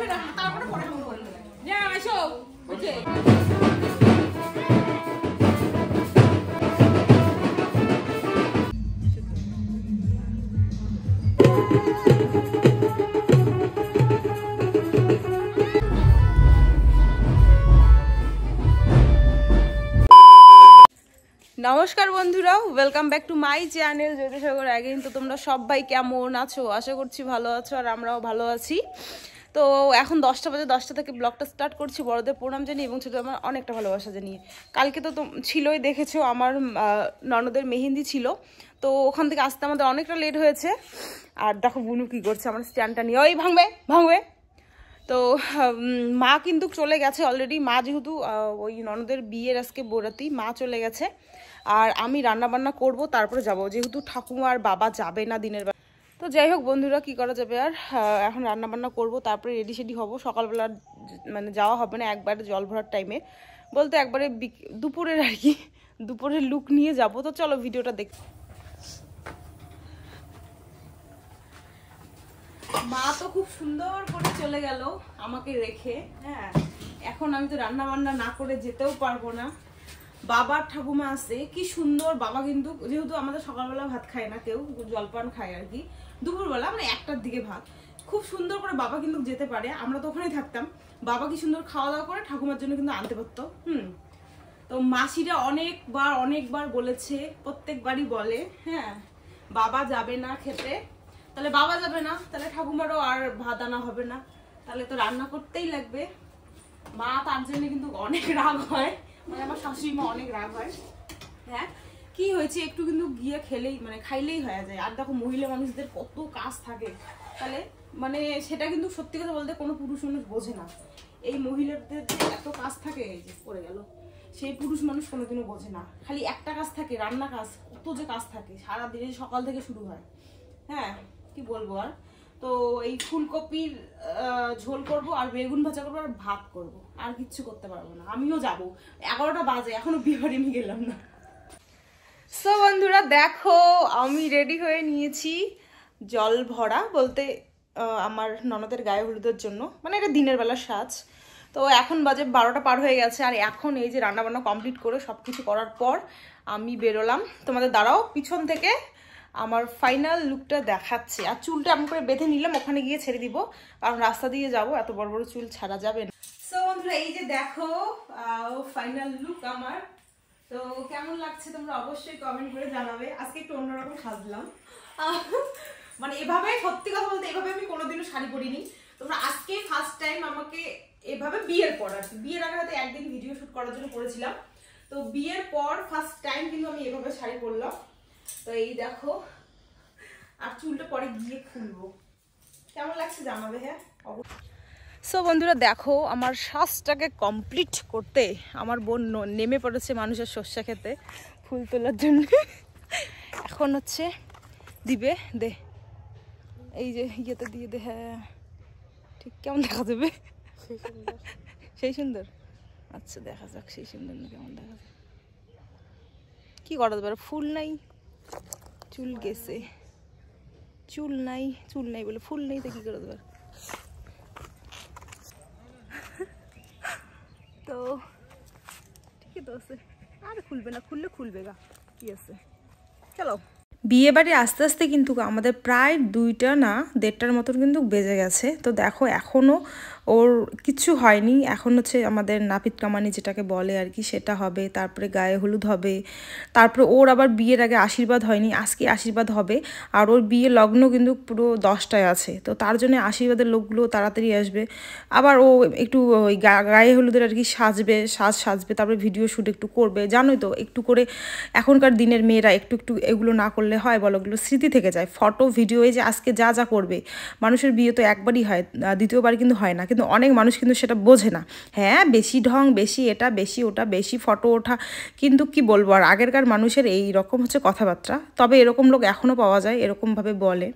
নমস্কার বন্ধুরা, welcome back to my channel Jyotisagar again. তো তোমরা সবাই কেমন আছো? আশা করছি ভালো আছো, আর আমরাও ভালো আছি। তো এখন 10টা বাজে, 10টা থেকে ব্লগটা স্টার্ট করছি বড়দের প্রণাম জানিয়ে এবং ছোটো আমার অনেকটা ভালোবাসা জানিয়ে। কালকে তো ছিলই, দেখেছো আমার ননদের মেহেন্দি ছিল, তো ওখান থেকে আসতে আমাদের অনেকটা লেট হয়েছে। আর দেখো বুনু কী করছে আমার স্ট্যান্ডটা নিয়ে, ওই ভাঙবে ভাঙবে। তো মা কিন্তু চলে গেছে অলরেডি। মা যেহেতু ওই ননদের বিয়ের আজকে বরাতি, মা চলে গেছে। আর আমি রান্না বান্না করব, তারপরে যাব, যেহেতু ঠাকুমা আর বাবা যাবে না দিনের বেলা। তো যাই হোক বন্ধুরা, কি করা যাবে আর, এখন রান্না বান্না করব, তারপরে রেডি সেডি হবো। সকালবেলা মানে যাওয়া হবে না, একবারে জল ভরার টাইমে বলতে একবারে দুপুরের আর কি, দুপুরের লুক নিয়ে যাব। তো চলো ভিডিওটা দেখ। মা তো খুব সুন্দর করে চলে গেল আমাকে রেখে। হ্যাঁ, এখন আমি তো রান্না বান্না না করে যেতেও পারবো না। বাবার ঠাকুমা আছে, কি সুন্দর। বাবা কিন্তু যেহেতু আমাদের সকালবেলা ভাত খায় না কেউ, জলপান খায় আর কি, দুপুরবেলা মানে 1টার দিকে ভাত। খুব সুন্দর করে বাবা কিন্তু যেতে পারে, আমরা তো ওখানেই থাকতাম। বাবা কি সুন্দর খাওয়া দাওয়া করে ঠাকুমার জন্য কিন্তু আনতে পারতো। তো মাসিরা অনেকবার বলেছে, প্রত্যেকবারই বলে, হ্যাঁ বাবা যাবে না খেতে। তাহলে বাবা যাবে না, তাহলে ঠাকুমারও আর ভাত আনা হবে না, তাহলে তো রান্না করতেই লাগবে। মা তার জন্য কিন্তু অনেক রাগ হয়, মানে আমার শাশুড়ি মা অনেক রাগ হয়। হ্যাঁ, কি হয়েছে একটু কিন্তু গিয়ে খেলেই মানে খাইলেই হয়ে যায়। আর দেখো মহিলা মানুষদের কত কাজ থাকে, তাহলে মানে সেটা কিন্তু সত্যি কথা বলতে কোনো পুরুষ মানুষ বোঝে না। এই মহিলাদের এত কাজ থাকে, এই যে পড়ে গেল, সেই পুরুষ মানুষ কোনোদিনও বোঝে না। খালি একটা কাজ থাকে, রান্না কাজ। কত যে কাজ থাকে সারাদিনে, সকাল থেকে শুরু হয়। হ্যাঁ, কি বলবো আর। তো এই ফুলকপির ঝোল করব, আর বেগুন ভাজা করবো, আর ভাত করব, আর কিচ্ছু করতে পারবো না। আমিও যাব, 11টা বাজে, এখনো বিয়ে বাড়ি নিয়ে গেলাম না। সো বন্ধুরা দেখো, আমি রেডি হয়ে নিয়েছি জল ভরা বলতে আমার ননদের গায়ে হলুদের জন্য, মানে এটা দিনের বেলার সাজ। তো এখন বাজে 12টা পার হয়ে গেছে, আর এখন এই যে রান্নাবান্না কমপ্লিট করে সব কিছু করার পর আমি বেরোলাম। তোমাদের দাঁড়াও, পিছন থেকে আমার ফাইনাল লুকটা দেখাচ্ছে। আর চুলটা এমন করে বেঁধে নিলাম, ওখানে গিয়ে ছেড়ে দিব, কারণ রাস্তা দিয়ে যাব, এত বড় বড় চুল ছাড়া যাবে না। সো বন্ধুরা এই যে দেখো ফাইনাল লুক আমার। তো কেমন লাগছে তোমরা অবশ্যই কমেন্ট করে জানাবে। আজকে একটু অন্যরকম সাজলাম, মানে এভাবে, সত্যি কথা বলতে এভাবে আমি কোনোদিনও শাড়ি পরিনি। তোমরা আজকে ফার্স্ট টাইম আমাকে এভাবে, বিয়ের পর আর কি, বিয়ের আগে হয়তো একদিন ভিডিও শুট করার জন্য পরেছিলাম, তো বিয়ের পর ফার্স্ট টাইম কিন্তু আমি এভাবে শাড়ি পরলাম। তো এই দেখো, আর চুলটা পরে গিয়ে খুলবো, কেমন লাগছে জানাবে। হ্যাঁ সো বন্ধুরা দেখো, আমার সাজটাকে কমপ্লিট করতে আমার বোন নেমে পড়েছে মানুষের শস্যা খেতে ফুল তোলার জন্য। এখন হচ্ছে দিবে, দে এই যে ইয়েতে দিয়ে দে। হ্যাঁ ঠিক, কেমন দেখা যাবে? সেই সুন্দর, আচ্ছা দেখা যাক সেই সুন্দর না কেমন দেখা যায়। কি করা যাবে, ফুল নাই, চুল গেছে, চুল নাই বলে ফুল নেই, তো কি করে দেবে। তো ঠিকই তো আছে, আর খুলবে না, খুলবে গা, কি আছে, চলো। বিয়ে বাড়ি আস্তে আস্তে কিন্তু আমাদের প্রায় 2টা না 1:30টার মতন কিন্তু বেজে গেছে। তো দেখো এখনও ওর কিছু হয়নি, এখন হচ্ছে আমাদের নাপিত কামানি যেটাকে বলে আর কি, সেটা হবে, তারপরে গায়ে হলুদ হবে, তারপরে ওর আবার বিয়ের আগে আশীর্বাদ হয়নি, আজকে আশীর্বাদ হবে। আর ওর বিয়ে লগ্ন কিন্তু পুরো 10টায় আছে, তো তার জন্য আশীর্বাদের লোকগুলো তাড়াতাড়ি আসবে। আবার ও একটু ওই গায়ে হলুদের আর কি সাজবে, তারপরে ভিডিও শ্যুট একটু করবে। জানোই তো একটু করে এখনকার দিনের মেয়েরা একটু এগুলো না করলে হয় বলো, ওগুলো স্মৃতি থেকে যায়। ফটো ভিডিও, এই যে আজকে যা করবে, মানুষের বিয়ে তো একবারই হয়, দ্বিতীয়বার কিন্তু হয় না। কিন্তু অনেক মানুষ কিন্তু সেটা বোঝে না। হ্যাঁ বেশি ঢং, বেশি এটা, বেশি ওটা, বেশি ফটো ওঠা, কিন্তু কি বলবো আর, আগেরকার মানুষের এই রকম হচ্ছে কথাবার্তা। তবে এরকম লোক এখনও পাওয়া যায়, এরকমভাবে বলে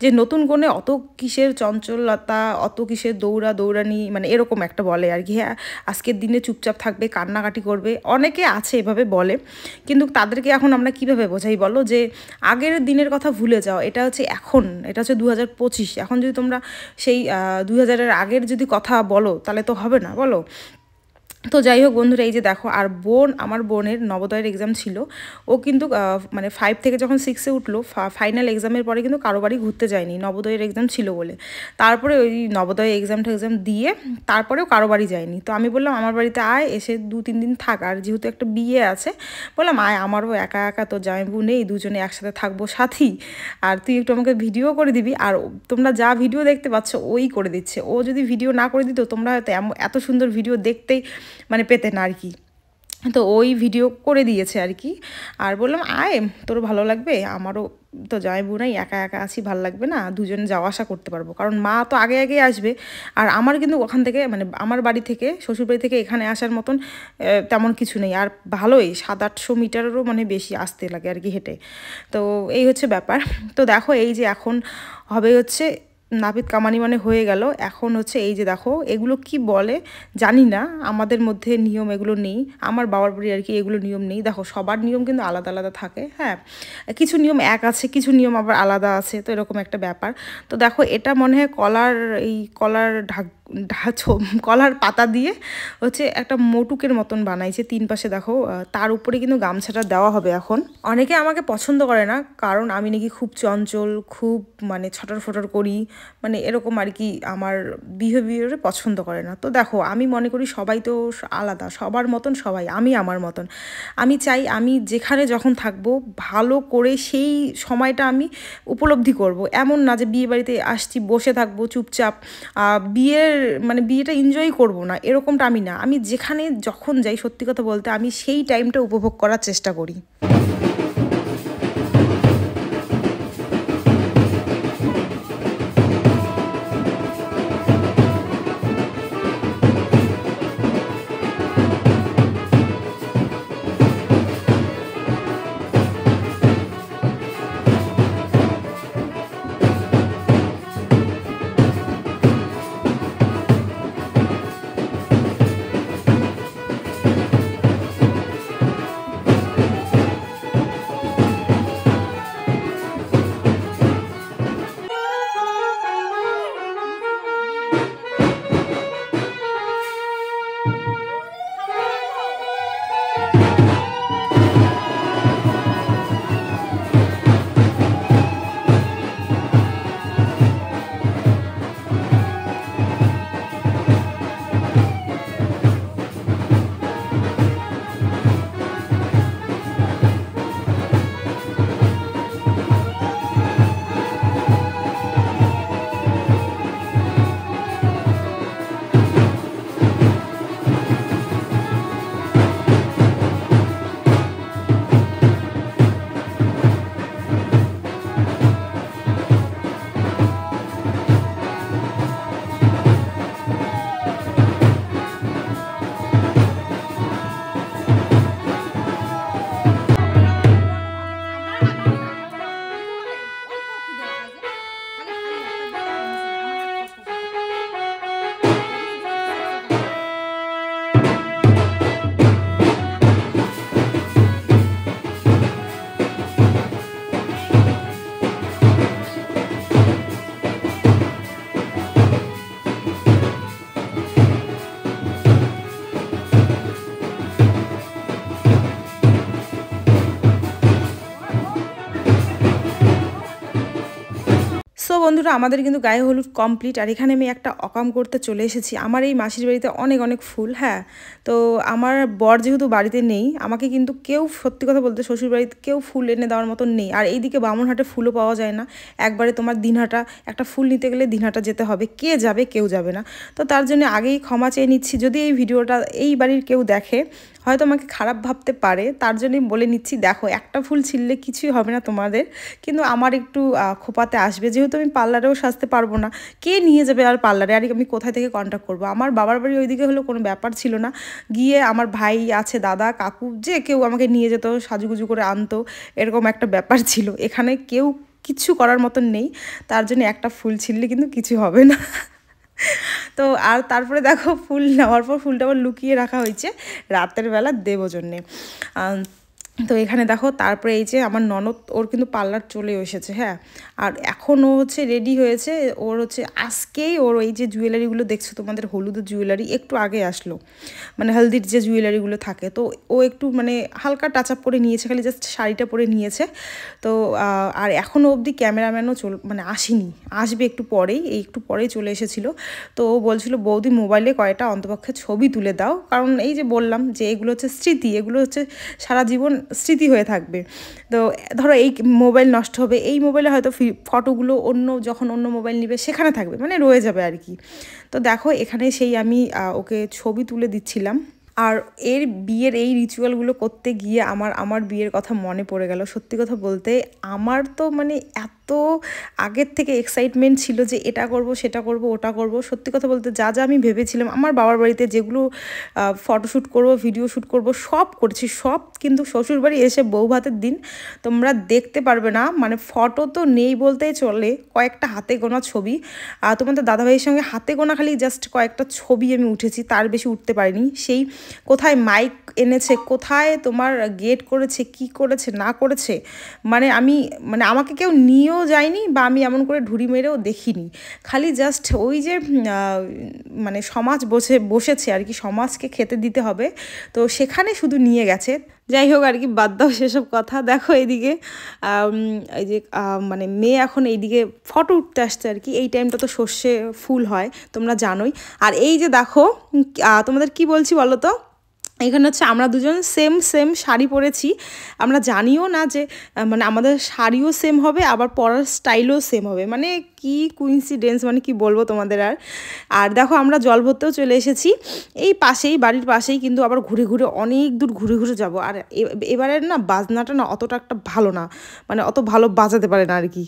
যে নতুন কোণে অত কিসের চঞ্চলতা, অত কিসের দৌড়ানি, মানে এরকম একটা বলে আর কি। হ্যাঁ আজকের দিনে চুপচাপ থাকবে, কান্নাকাটি করবে, অনেকে আছে এভাবে বলে। কিন্তু তাদেরকে এখন আমরা কিভাবে বোঝাই বলো, যে আগের দিনের কথা ভুলে যাও, এটা হচ্ছে এখন, এটা হচ্ছে 2025। এখন যদি তোমরা সেই 2000-এর আগের রাগের যদি কথা বলো তাহলে তো হবে না, বলো। তো যাই হোক বন্ধুরা, এই যে দেখো, আর আমার বোনের নবোদয়ের এক্সাম ছিল। ও কিন্তু মানে 5 থেকে যখন 6-এ উঠলো, ফাইনাল এক্সামের পরে কিন্তু কারো বাড়ি ঘুরতে যায়নি, নবোদয়ের এক্সাম ছিল বলে। তারপরে ওই নবোদয় এক্সাম দিয়ে তারপরেও কারো বাড়ি যায়নি। তো আমি বললাম আমার বাড়িতে আয়, এসে 2-3 দিন থাক, আর যেহেতু একটা বিয়ে আছে বললাম আয়, আমারও একা একা তো জামাইবু নেই, দুজনে একসাথে থাকবো সাথী, আর তুই একটু আমাকে ভিডিও করে দিবি। আর তোমরা যা ভিডিও দেখতে পাচ্ছ ওই করে দিচ্ছে, ও যদি ভিডিও না করে দিত তোমরা হয়তো এত সুন্দর ভিডিও দেখতেই মানে পেতে না আর কি। তো ওই ভিডিও করে দিয়েছে আর কি। আর বললাম আয়, তোর ভালো লাগবে, আমারও তো জামাইবু নাই, একা একা আছি, ভালো লাগবে না, দুজনে যাওয়া আসা করতে পারবো, কারণ মা তো আগে আগে আসবে। আর আমার কিন্তু ওখান থেকে মানে আমার বাড়ি থেকে শ্বশুরবাড়ি থেকে এখানে আসার মতন তেমন কিছু নেই, আর ভালোই 700-800 মিটারেরও মানে বেশি আসতে লাগে আর কি হেঁটে। তো এই হচ্ছে ব্যাপার। তো দেখো এই যে এখন হবে হচ্ছে নাপিত কামানি মানে হয়ে গেল। এখন হচ্ছে এই যে দেখো, এগুলো কি বলে জানি না, আমাদের মধ্যে নিয়ম এগুলো নেই, আমার বাবার বাড়ি আর কি এগুলো নিয়ম নেই। দেখো সবার নিয়ম কিন্তু আলাদা আলাদা থাকে, হ্যাঁ, কিছু নিয়ম এক আছে, কিছু নিয়ম আবার আলাদা আছে, তো এরকম একটা ব্যাপার। তো দেখো এটা মনে হয় কলার পাতা দিয়ে হচ্ছে একটা মোটুকের মতন বানাইছে 3 পাশে, দেখো তার উপরে কিন্তু গামছাটা দেওয়া হবে এখন। অনেকে আমাকে পছন্দ করে না, কারণ আমি নাকি খুব চঞ্চল, খুব মানে ছটর ফটর করি, মানে এরকম আর কি, আমার বিহেভিয়ারে পছন্দ করে না। তো দেখো আমি মনে করি সবাই তো আলাদা, সবার মতন সবাই, আমি আমার মতন। আমি চাই আমি যেখানে যখন থাকবো ভালো করে সেই সময়টা আমি উপলব্ধি করব। এমন না যে বিয়ে বাড়িতে আসছি বসে থাকবো চুপচাপ, বিয়েটা এনজয় করব না, এরকমটা আমি না। আমি যেখানে যখন যাই, সত্যি কথা বলতে আমি সেই টাইমটা উপভোগ করার চেষ্টা করি। সো বন্ধুরা, আমাদের কিন্তু গায়ে হলুদ কমপ্লিট, আর এখানে আমি একটা অকাম করতে চলে এসেছি। আমার এই মাসির বাড়িতে অনেক অনেক ফুল, হ্যাঁ। তো আমার বর যেহেতু বাড়িতে নেই, আমাকে কিন্তু কেউ, সত্যি কথা বলতে, শ্বশুর বাড়িতে কেউ ফুল এনে দেওয়ার মতন নেই। আর এইদিকে বামুনহাটে ফুলও পাওয়া যায় না, একবারে তোমার দিনহাটা, একটা ফুল নিতে গেলে দিনহাটা যেতে হবে, কে যাবে, কেউ যাবে না। তো তার জন্য আগেই ক্ষমা চেয়ে নিচ্ছি, যদি এই ভিডিওটা এই বাড়ির কেউ দেখে হয়তো আমাকে খারাপ ভাবতে পারে, তার জন্যই বলে নিচ্ছি। দেখো একটা ফুল ছিললে কিছুই হবে না তোমাদের, কিন্তু আমার একটু খোপাতে আসবে, যেহেতু আমি পার্লারেও সাজতে পারবো না, কে নিয়ে যাবে আর পার্লারে, আর আমি কোথায় থেকে কন্ট্যাক্ট করবো। আমার বাবার বাড়ি ওইদিকে হলো কোনো ব্যাপার ছিল না, গিয়ে আমার ভাই আছে, দাদা, কাকু, যে কেউ আমাকে নিয়ে যেত, সাজুগুজু করে আনতো, এরকম একটা ব্যাপার ছিল। এখানে কেউ কিছু করার মতন নেই, তার জন্য একটা ফুল ছিললে কিন্তু কিছু হবে না। তো আর তারপরে দেখো ফুল নেওয়ার পর ফুলটা আবার লুকিয়ে রাখা হয়েছে রাতের বেলা দেবো জন্যে। তো এখানে দেখো তারপরে এই যে আমার ননদ ওর কিন্তু পার্লার চলে এসেছে, হ্যাঁ। আর এখন ও হচ্ছে রেডি হয়েছে, ওর হচ্ছে আজকেই ওর এই যে জুয়েলারিগুলো দেখছো তোমাদের হলুদের জুয়েলারি একটু আগে আসলো, মানে হলদির যে জুয়েলারিগুলো থাকে, তো ও একটু মানে হালকা টাচ আপ করে নিয়েছে, খালি জাস্ট শাড়িটা পরে নিয়েছে। তো আর এখনও অবধি ক্যামেরাম্যানও মানে আসেনি, আসবে একটু পরেই, এই একটু পরেই চলে এসেছিলো। তো ও বলছিল বৌদি মোবাইলে কয়টা অন্তপক্ষে ছবি তুলে দাও, কারণ এই যে বললাম যে এগুলো হচ্ছে স্মৃতি, এগুলো হচ্ছে সারা জীবন স্মৃতি হয়ে থাকবে। তো ধরো এই মোবাইল নষ্ট হবে, এই মোবাইলে হয়তো ফটোগুলো যখন অন্য মোবাইল নিবে সেখানে থাকবে, মানে রয়ে যাবে আর কি। তো দেখো এখানে সেই আমি ওকে ছবি তুলে দিচ্ছিলাম। আর এর বিয়ের এই রিচুয়ালগুলো করতে গিয়ে আমার বিয়ের কথা মনে পড়ে গেল। সত্যি কথা বলতে আমার তো মানে এত আগের থেকে এক্সাইটমেন্ট ছিল যে এটা করব, সেটা করব, ওটা করব। সত্যি কথা বলতে যা যা আমি ভেবেছিলাম আমার বাবার বাড়িতে যেগুলো ফটোশ্যুট করব, ভিডিও শ্যুট করব, সব করেছি সব। কিন্তু শ্বশুরবাড়ি এসে বউ ভাতের দিন তোমরা দেখতে পারবে না, মানে ফটো তো নেই বলতেই চলে, কয়েকটা হাতে গোনা ছবি। তোমাদের দাদাভাইয়ের সঙ্গে হাতে গোনা খালি জাস্ট কয়েকটা ছবি আমি উঠেছি, তার বেশি উঠতে পারিনি। সেই কোথায় মাইক এনেছে, কোথায় তোমার গেট করেছে, কি করেছে না করেছে, মানে আমাকে কেউ নিয়েও যায়নি, বা আমি এমন করে ঢুড়ি মেরেও দেখিনি। খালি জাস্ট ওই যে মানে সমাজ বসেছে আর কি, সমাজকে খেতে দিতে হবে, তো সেখানে শুধু নিয়ে গেছে। যাই হোক আর কি, বাদ দাও সেসব কথা। দেখো এইদিকে এই যে মানে মেয়ে এখন এইদিকে ফটো উঠতে আসছে আর কি। এই টাইমটা তো সর্ষে ফুল হয় তোমরা জানোই। আর এই যে দেখো তোমাদের কি বলছি বলো তো, এখানে হচ্ছে আমরা দুজন সেম সেম শাড়ি পরেছি, আমরা জানিও না যে মানে আমাদের শাড়িও সেম হবে, আবার পরার স্টাইলও সেম হবে, মানে কি কুইন্সিডেন্স, মানে কি বলবো তোমাদের। আর দেখো আমরা জল ভরতেও চলে এসেছি, এই পাশেই, বাড়ির পাশেই, কিন্তু আবার ঘুরে ঘুরে অনেক দূর ঘুরে ঘুরে যাব। আর এবারের না বাজনাটা না অতটা একটা ভালো না, মানে অত ভালো বাজাতে পারে না আর কি।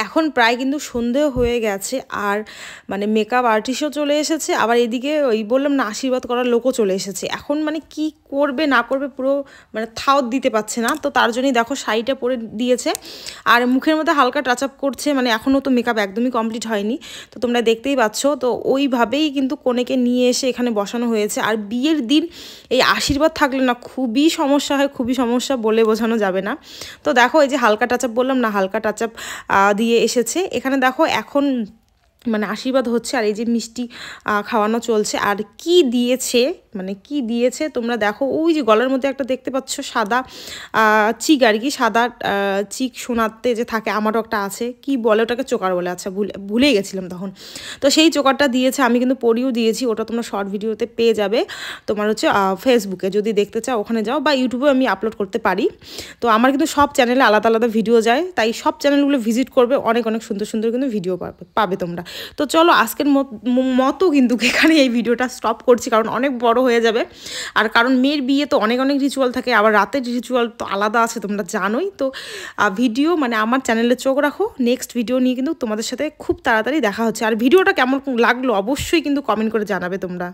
এখন প্রায় কিন্তু সন্ধেও হয়ে গেছে, আর মানে মেকআপ আর্টিস্টও চলে এসেছে, আবার এদিকে ওই বললাম না আশীর্বাদ করার লোকও চলে এসেছে। এখন মানে কি করবে না করবে পুরো মানে থাও দিতে পারছে না, তো তার জন্যই দেখো শাড়িটা পরে দিয়েছে, আর মুখের মধ্যে হালকা টাচ আপ করছে, মানে এখনও তো মেকআপ একদমই কমপ্লিট হয়নি, তো তোমরা দেখতেই পাচ্ছ। তো ওইভাবেই কিন্তু কনেকে নিয়ে এসে এখানে বসানো হয়েছে। আর বিয়ের দিন এই আশীর্বাদ থাকলে না খুবই সমস্যা হয়, খুবই সমস্যা বলে বোঝানো যাবে না। তো দেখো এই যে হালকা টাচ আপ বললাম না, হালকা টাচ আপ দিয়ে এসেছে। এখানে দেখো এখন মানে আশীর্বাদ হচ্ছে, আর এই যে মিষ্টি খাওয়ানো চলছে। আর কি দিয়েছে, মানে কি দিয়েছে তোমরা দেখো, ওই যে গলার মধ্যে একটা দেখতে পাচ্ছ সাদা চিক আর কি, সাদা চিক সোনাতে যে থাকে, আমারও একটা আছে, কি বলে ওটাকে, চোকার বলে, আচ্ছা ভুলেই গেছিলাম তখন। তো সেই চোকারটা দিয়েছে, আমি কিন্তু পরিও দিয়েছি, ওটা তোমরা শর্ট ভিডিওতে পেয়ে যাবে তোমার হচ্ছে ফেসবুকে, যদি দেখতে চাও ওখানে যাও, বা ইউটিউবে আমি আপলোড করতে পারি। তো আমার কিন্তু সব চ্যানেলে আলাদা আলাদা ভিডিও যায়, তাই সব চ্যানেলগুলো ভিজিট করবে, অনেক অনেক সুন্দর সুন্দর কিন্তু ভিডিও পাবে তোমরা। তো চলো আজকের মতো কিন্তু এখানে এই ভিডিওটা স্টপ করছি, কারণ অনেক বড় হয়ে যাবে। আর কারণ মেয়ের বিয়ে তো অনেক অনেক রিচুয়াল থাকে, আবার রাতের রিচুয়াল তো আলাদা আছে, তোমরা জানোই। তো ভিডিও মানে আমার চ্যানেলে চোখ রাখো, নেক্সট ভিডিও নিয়ে কিন্তু তোমাদের সাথে খুব তাড়াতাড়ি দেখা হচ্ছে। আর ভিডিওটা কেমন লাগলো অবশ্যই কিন্তু কমেন্ট করে জানাবে তোমরা।